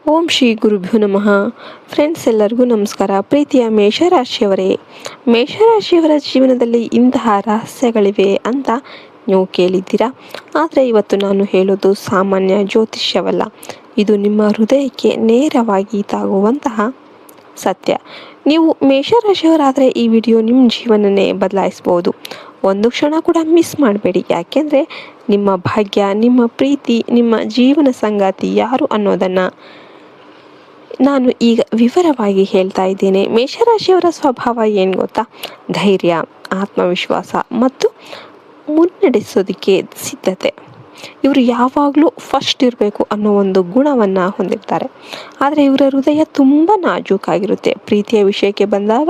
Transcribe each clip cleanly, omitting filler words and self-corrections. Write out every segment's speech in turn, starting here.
ಓಂ ಶ್ರೀ ಗುರುಭ್ಯೋ ನಮಃ. ಫ್ರೆಂಡ್ಸ್, ಎಲ್ಲರಿಗೂ ನಮಸ್ಕಾರ. ಪ್ರೀತಿಯ ಮೇಷರಾಶಿಯವರೇ, ಮೇಷರಾಶಿಯವರ ಜೀವನದಲ್ಲಿ ಇಂತಹ ರಹಸ್ಯಗಳಿವೆ ಅಂತ ನೀವು ಕೇಳಿದ್ದೀರಾ. ಆದರೆ ಇವತ್ತು ನಾನು ಹೇಳೋದು ಸಾಮಾನ್ಯ ಜ್ಯೋತಿಷ್ಯವಲ್ಲ. ಇದು ನಿಮ್ಮ ಹೃದಯಕ್ಕೆ ನೇರವಾಗಿ ತಾಗುವಂತಹ ಸತ್ಯ. ನೀವು ಮೇಷರಾಶಿಯವರಾದರೆ ಈ ವಿಡಿಯೋ ನಿಮ್ಮ ಜೀವನನೇ ಬದಲಾಯಿಸ್ಬೋದು. ಒಂದು ಕ್ಷಣ ಕೂಡ ಮಿಸ್ ಮಾಡಬೇಡಿ. ಯಾಕೆಂದರೆ ನಿಮ್ಮ ಭಾಗ್ಯ, ನಿಮ್ಮ ಪ್ರೀತಿ, ನಿಮ್ಮ ಜೀವನ ಸಂಗಾತಿ ಯಾರು ಅನ್ನೋದನ್ನು ನಾನು ಈಗ ವಿವರವಾಗಿ ಹೇಳ್ತಾ ಇದ್ದೇನೆ. ಮೇಷರಾಶಿಯವರ ಸ್ವಭಾವ ಏನು ಗೊತ್ತಾ? ಧೈರ್ಯ, ಆತ್ಮವಿಶ್ವಾಸ ಮತ್ತು ಮುನ್ನಡೆಸೋದಕ್ಕೆ ಸಿದ್ಧತೆ. ಇವರು ಯಾವಾಗಲೂ ಫಸ್ಟ್ ಇರಬೇಕು ಅನ್ನೋ ಒಂದು ಗುಣವನ್ನು ಹೊಂದಿರ್ತಾರೆ. ಆದರೆ ಇವರ ಹೃದಯ ತುಂಬ ನಾಜೂಕಾಗಿರುತ್ತೆ. ಪ್ರೀತಿಯ ವಿಷಯಕ್ಕೆ ಬಂದಾಗ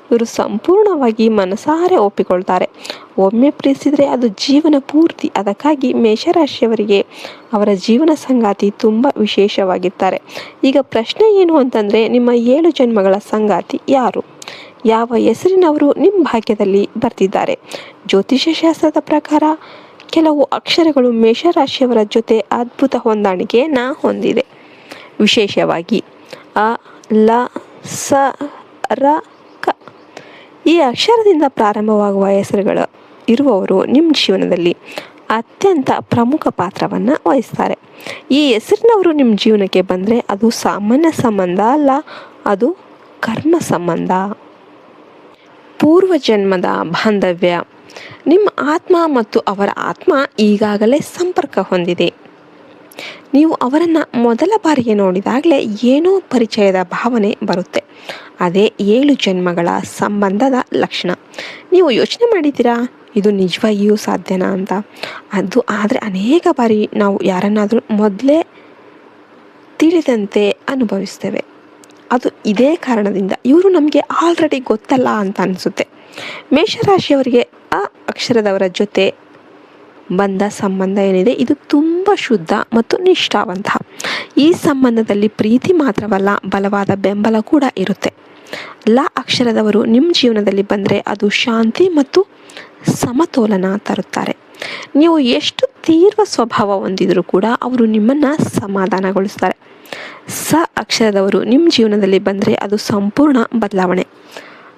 ಇವರು ಸಂಪೂರ್ಣವಾಗಿ ಮನಸಾರೆ ಒಪ್ಪಿಕೊಳ್ತಾರೆ. ಒಮ್ಮೆ ಪ್ರೀತಿಸಿದರೆ ಅದು ಜೀವನ ಪೂರ್ತಿ. ಅದಕ್ಕಾಗಿ ಮೇಷರಾಶಿಯವರಿಗೆ ಅವರ ಜೀವನ ಸಂಗಾತಿ ತುಂಬ ವಿಶೇಷವಾಗಿರ್ತಾರೆ. ಈಗ ಪ್ರಶ್ನೆ ಏನು ಅಂತಂದರೆ, ನಿಮ್ಮ 7 ಜನ್ಮಗಳ ಸಂಗಾತಿ ಯಾರು? ಯಾವ ಹೆಸರಿನವರು ನಿಮ್ಮ ಭಾಗ್ಯದಲ್ಲಿ ಬರ್ತಿದ್ದಾರೆ? ಜ್ಯೋತಿಷ್ಯ ಶಾಸ್ತ್ರದ ಪ್ರಕಾರ ಕೆಲವು ಅಕ್ಷರಗಳು ಮೇಷರಾಶಿಯವರ ಜೊತೆ ಅದ್ಭುತ ಹೊಂದಾಣಿಕೆಯನ್ನು ಹೊಂದಿದೆ. ವಿಶೇಷವಾಗಿ ಅ, ಲ, ಸ, ರ, ಕ ಈ ಅಕ್ಷರದಿಂದ ಪ್ರಾರಂಭವಾಗುವ ಹೆಸರುಗಳು ಇರುವವರು ನಿಮ್ಮ ಜೀವನದಲ್ಲಿ ಅತ್ಯಂತ ಪ್ರಮುಖ ಪಾತ್ರವನ್ನು ವಹಿಸ್ತಾರೆ. ಈ ಹೆಸರಿನವರು ನಿಮ್ಮ ಜೀವನಕ್ಕೆ ಬಂದರೆ ಅದು ಸಾಮಾನ್ಯ ಸಂಬಂಧ ಅಲ್ಲ, ಅದು ಕರ್ಮ ಸಂಬಂಧ. ಪೂರ್ವಜನ್ಮದ ಬಾಂಧವ್ಯ. ನಿಮ್ಮ ಆತ್ಮ ಮತ್ತು ಅವರ ಆತ್ಮ ಈಗಾಗಲೇ ಸಂಪರ್ಕ ಹೊಂದಿದೆ. ನೀವು ಅವರನ್ನು ಮೊದಲ ಬಾರಿಗೆ ನೋಡಿದಾಗಲೇ ಏನೋ ಪರಿಚಯದ ಭಾವನೆ ಬರುತ್ತೆ. ಅದೇ 7 ಜನ್ಮಗಳ ಸಂಬಂಧದ ಲಕ್ಷಣ. ನೀವು ಯೋಚನೆ ಮಾಡಿದ್ದೀರಾ, ಇದು ನಿಜವಾಗಿಯೂ ಸಾಧ್ಯನಾ ಅಂತ? ಆದರೆ ಅನೇಕ ಬಾರಿ ನಾವು ಯಾರನ್ನಾದರೂ ಮೊದಲೇ ತಿಳಿದಂತೆ ಅನುಭವಿಸ್ತೇವೆ. ಅದು ಇದೇ ಕಾರಣದಿಂದ ಇವರು ನಮಗೆ ಆಲ್ರೆಡಿ ಗೊತ್ತಲ್ಲ ಅಂತ ಅನಿಸುತ್ತೆ. ಮೇಷರಾಶಿಯವರಿಗೆ ಅ ಅಕ್ಷರದವರ ಜೊತೆ ಬಂದ ಸಂಬಂಧ ಏನಿದೆ, ಇದು ತುಂಬ ಶುದ್ಧ ಮತ್ತು ನಿಷ್ಠಾವಂತ. ಈ ಸಂಬಂಧದಲ್ಲಿ ಪ್ರೀತಿ ಮಾತ್ರವಲ್ಲ, ಬಲವಾದ ಬೆಂಬಲ ಕೂಡ ಇರುತ್ತೆ. ಲ ಅಕ್ಷರದವರು ನಿಮ್ಮ ಜೀವನದಲ್ಲಿ ಬಂದರೆ ಅದು ಶಾಂತಿ ಮತ್ತು ಸಮತೋಲನ ತರುತ್ತಾರೆ. ನೀವು ಎಷ್ಟು ತೀವ್ರ ಸ್ವಭಾವ ಹೊಂದಿದರೂ ಕೂಡ ಅವರು ನಿಮ್ಮನ್ನು ಸಮಾಧಾನಗೊಳಿಸ್ತಾರೆ. ಸ ಅಕ್ಷರದವರು ನಿಮ್ಮ ಜೀವನದಲ್ಲಿ ಬಂದರೆ ಅದು ಸಂಪೂರ್ಣ ಬದಲಾವಣೆ.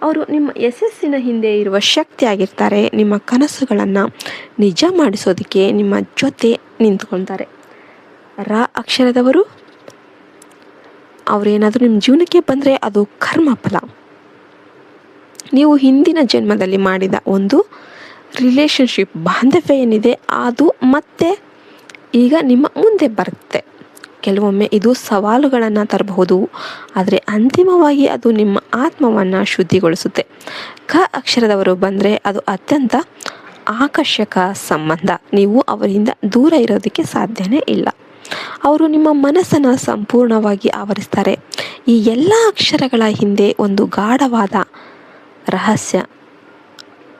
ಅವರು ನಿಮ್ಮ ಯಶಸ್ಸಿನ ಹಿಂದೆ ಇರುವ ಶಕ್ತಿಯಾಗಿರ್ತಾರೆ. ನಿಮ್ಮ ಕನಸುಗಳನ್ನು ನಿಜ ಮಾಡಿಸೋದಕ್ಕೆ ನಿಮ್ಮ ಜೊತೆ ನಿಂತ್ಕೊಳ್ತಾರೆ. ರ ಅಕ್ಷರದವರು ಅವರೇನಾದರೂ ನಿಮ್ಮ ಜೀವನಕ್ಕೆ ಬಂದರೆ ಅದು ಕರ್ಮಫಲ. ನೀವು ಹಿಂದಿನ ಜನ್ಮದಲ್ಲಿ ಮಾಡಿದ ಒಂದು ರಿಲೇಷನ್ಶಿಪ್, ಬಾಂಧವ್ಯ ಏನಿದೆ ಅದು ಮತ್ತೆ ಈಗ ನಿಮ್ಮ ಮುಂದೆ ಬರುತ್ತೆ. ಕೆಲವೊಮ್ಮೆ ಇದು ಸವಾಲುಗಳನ್ನು ತರಬಹುದು, ಆದರೆ ಅಂತಿಮವಾಗಿ ಅದು ನಿಮ್ಮ ಆತ್ಮವನ್ನು ಶುದ್ಧಿಗೊಳಿಸುತ್ತೆ. ಕ ಅಕ್ಷರದವರು ಬಂದರೆ ಅದು ಅತ್ಯಂತ ಆಕರ್ಷಕ ಸಂಬಂಧ. ನೀವು ಅವರಿಂದ ದೂರ ಇರೋದಕ್ಕೆ ಸಾಧ್ಯನೇ ಇಲ್ಲ. ಅವರು ನಿಮ್ಮ ಮನಸ್ಸನ್ನು ಸಂಪೂರ್ಣವಾಗಿ ಆವರಿಸ್ತಾರೆ. ಈ ಎಲ್ಲ ಅಕ್ಷರಗಳ ಹಿಂದೆ ಒಂದು ಗಾಢವಾದ ರಹಸ್ಯ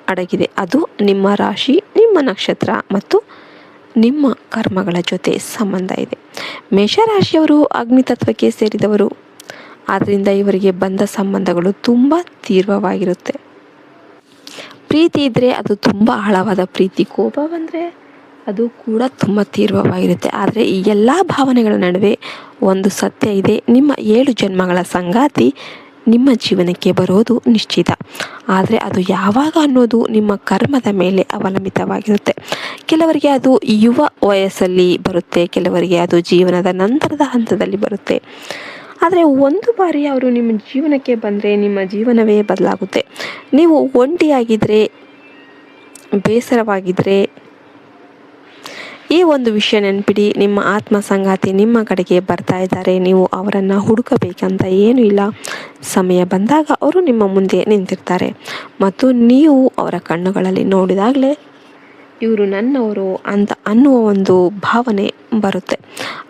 ಅಡಗಿದೆ. ಅದು ನಿಮ್ಮ ರಾಶಿ, ನಿಮ್ಮ ನಕ್ಷತ್ರ ಮತ್ತು ನಿಮ್ಮ ಕರ್ಮಗಳ ಜೊತೆ ಸಂಬಂಧ ಇದೆ. ಮೇಷರಾಶಿಯವರು ಅಗ್ನಿತತ್ವಕ್ಕೆ ಸೇರಿದವರು. ಆದ್ದರಿಂದ ಇವರಿಗೆ ಬಂದ ಸಂಬಂಧಗಳು ತುಂಬ ತೀವ್ರವಾಗಿರುತ್ತೆ. ಪ್ರೀತಿ ಇದ್ದರೆ ಅದು ತುಂಬ ಆಳವಾದ ಪ್ರೀತಿ. ಕೋಪ ಬಂದರೆ ಅದು ಕೂಡ ತುಂಬ ತೀವ್ರವಾಗಿರುತ್ತೆ. ಆದರೆ ಈ ಎಲ್ಲ ಭಾವನೆಗಳ ನಡುವೆ ಒಂದು ಸತ್ಯ ಇದೆ. ನಿಮ್ಮ 7 ಜನ್ಮಗಳ ಸಂಗಾತಿ ನಿಮ್ಮ ಜೀವನಕ್ಕೆ ಬರೋದು ನಿಶ್ಚಿತ. ಆದರೆ ಅದು ಯಾವಾಗ ಅನ್ನೋದು ನಿಮ್ಮ ಕರ್ಮದ ಮೇಲೆ ಅವಲಂಬಿತವಾಗಿರುತ್ತೆ. ಕೆಲವರಿಗೆ ಅದು ಯುವ ವಯಸ್ಸಲ್ಲಿ ಬರುತ್ತೆ, ಕೆಲವರಿಗೆ ಅದು ಜೀವನದ ನಂತರದ ಹಂತದಲ್ಲಿ ಬರುತ್ತೆ. ಆದರೆ ಒಂದು ಬಾರಿ ಅವರು ನಿಮ್ಮ ಜೀವನಕ್ಕೆ ಬಂದರೆ ನಿಮ್ಮ ಜೀವನವೇ ಬದಲಾಗುತ್ತೆ. ನೀವು ಒಂಟಿಯಾಗಿದ್ದರೆ, ಬೇಸರವಾಗಿದ್ದರೆ ಈ ಒಂದು ವಿಷಯ ನೆನಪಿಡಿ, ನಿಮ್ಮ ಆತ್ಮ ಸಂಗಾತಿ ನಿಮ್ಮ ಕಡೆಗೆ ಬರ್ತಾ ಇದ್ದಾರೆ. ನೀವು ಅವರನ್ನು ಹುಡುಕಬೇಕಂತ ಏನೂ ಇಲ್ಲ. ಸಮಯ ಬಂದಾಗ ಅವರು ನಿಮ್ಮ ಮುಂದೆ ನಿಂತಿರ್ತಾರೆ ಮತ್ತು ನೀವು ಅವರ ಕಣ್ಣುಗಳಲ್ಲಿ ನೋಡಿದಾಗಲೇ ಇವರು ನನ್ನವರು ಅಂತ ಅನ್ನುವ ಒಂದು ಭಾವನೆ ಬರುತ್ತೆ.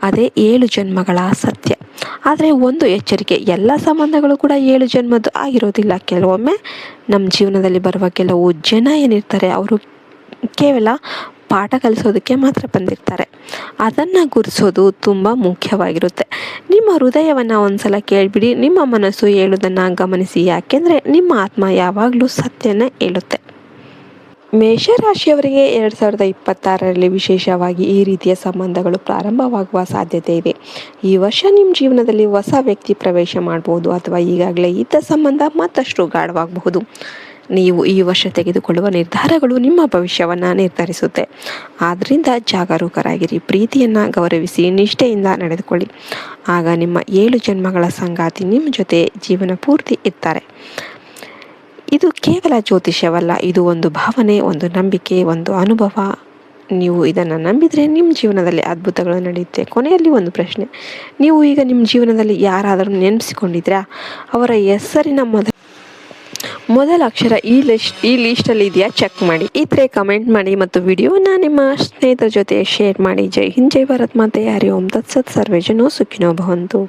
ಅದೇ 7 ಜನ್ಮಗಳ ಸತ್ಯ. ಆದರೆ ಒಂದು ಎಚ್ಚರಿಕೆ, ಎಲ್ಲ ಸಂಬಂಧಗಳು ಕೂಡ 7 ಜನ್ಮದ್ದು ಆಗಿರೋದಿಲ್ಲ. ಕೆಲವೊಮ್ಮೆ ನಮ್ಮ ಜೀವನದಲ್ಲಿ ಬರುವ ಕೆಲವು ಜನ ಏನಿರ್ತಾರೆ, ಅವರು ಕೇವಲ ಪಾಠ ಕಲಿಸೋದಕ್ಕೆ ಮಾತ್ರ ಬಂದಿರ್ತಾರೆ. ಅದನ್ನು ಗುರುತಿಸೋದು ತುಂಬ ಮುಖ್ಯವಾಗಿರುತ್ತೆ. ನಿಮ್ಮ ಹೃದಯವನ್ನು ಒಂದ್ಸಲ ಕೇಳಿಬಿಡಿ, ನಿಮ್ಮ ಮನಸ್ಸು ಹೇಳೋದನ್ನು ಗಮನಿಸಿ. ಯಾಕೆಂದರೆ ನಿಮ್ಮ ಆತ್ಮ ಯಾವಾಗಲೂ ಸತ್ಯನ ಹೇಳುತ್ತೆ. ಮೇಷರಾಶಿಯವರಿಗೆ 2026ರಲ್ಲಿ ವಿಶೇಷವಾಗಿ ಈ ರೀತಿಯ ಸಂಬಂಧಗಳು ಪ್ರಾರಂಭವಾಗುವ ಸಾಧ್ಯತೆ ಇದೆ. ಈ ವರ್ಷ ನಿಮ್ಮ ಜೀವನದಲ್ಲಿ ಹೊಸ ವ್ಯಕ್ತಿ ಪ್ರವೇಶ ಮಾಡಬಹುದು ಅಥವಾ ಈಗಾಗಲೇ ಇದ್ದ ಸಂಬಂಧ ಮತ್ತಷ್ಟು ಗಾಢವಾಗಬಹುದು. ನೀವು ಈ ವರ್ಷ ತೆಗೆದುಕೊಳ್ಳುವ ನಿರ್ಧಾರಗಳು ನಿಮ್ಮ ಭವಿಷ್ಯವನ್ನು ನಿರ್ಧರಿಸುತ್ತೆ. ಆದ್ದರಿಂದ ಜಾಗರೂಕರಾಗಿರಿ, ಪ್ರೀತಿಯನ್ನು ಗೌರವಿಸಿ, ನಿಷ್ಠೆಯಿಂದ ನಡೆದುಕೊಳ್ಳಿ. ಆಗ ನಿಮ್ಮ 7 ಜನ್ಮಗಳ ಸಂಗಾತಿ ನಿಮ್ಮ ಜೊತೆ ಜೀವನ ಪೂರ್ತಿ ಇರ್ತಾರೆ. ಇದು ಕೇವಲ ಜ್ಯೋತಿಷ್ಯವಲ್ಲ, ಇದು ಒಂದು ಭಾವನೆ, ಒಂದು ನಂಬಿಕೆ, ಒಂದು ಅನುಭವ. ನೀವು ಇದನ್ನು ನಂಬಿದರೆ ನಿಮ್ಮ ಜೀವನದಲ್ಲಿ ಅದ್ಭುತಗಳು ನಡೆಯುತ್ತೆ. ಕೊನೆಯಲ್ಲಿ ಒಂದು ಪ್ರಶ್ನೆ, ನೀವು ಈಗ ನಿಮ್ಮ ಜೀವನದಲ್ಲಿ ಯಾರಾದರೂ ನೆನೆಸಿಕೊಂಡಿದ್ದೀರಾ? ಅವರ ಹೆಸರಿನ ಮೊದಲ ಅಕ್ಷರ ಈ ಲಿಸ್ಟಲ್ಲಿ ಇದೆಯಾ? ಚೆಕ್ ಮಾಡಿ. ಇದ್ರೆ ಕಮೆಂಟ್ ಮಾಡಿ ಮತ್ತು ವಿಡಿಯೋನ ನಿಮ್ಮ ಸ್ನೇಹಿತರ ಜೊತೆ ಶೇರ್ ಮಾಡಿ. ಜೈ ಹಿಂದ್, ಜೈ ಭಾರತ್ ಮಾತೆ, ಹರಿ ಓಂ ತತ್ಸತ್, ಸರ್ವೇ ಜನೋ ಸುಖಿನೋ ಭವಂತು.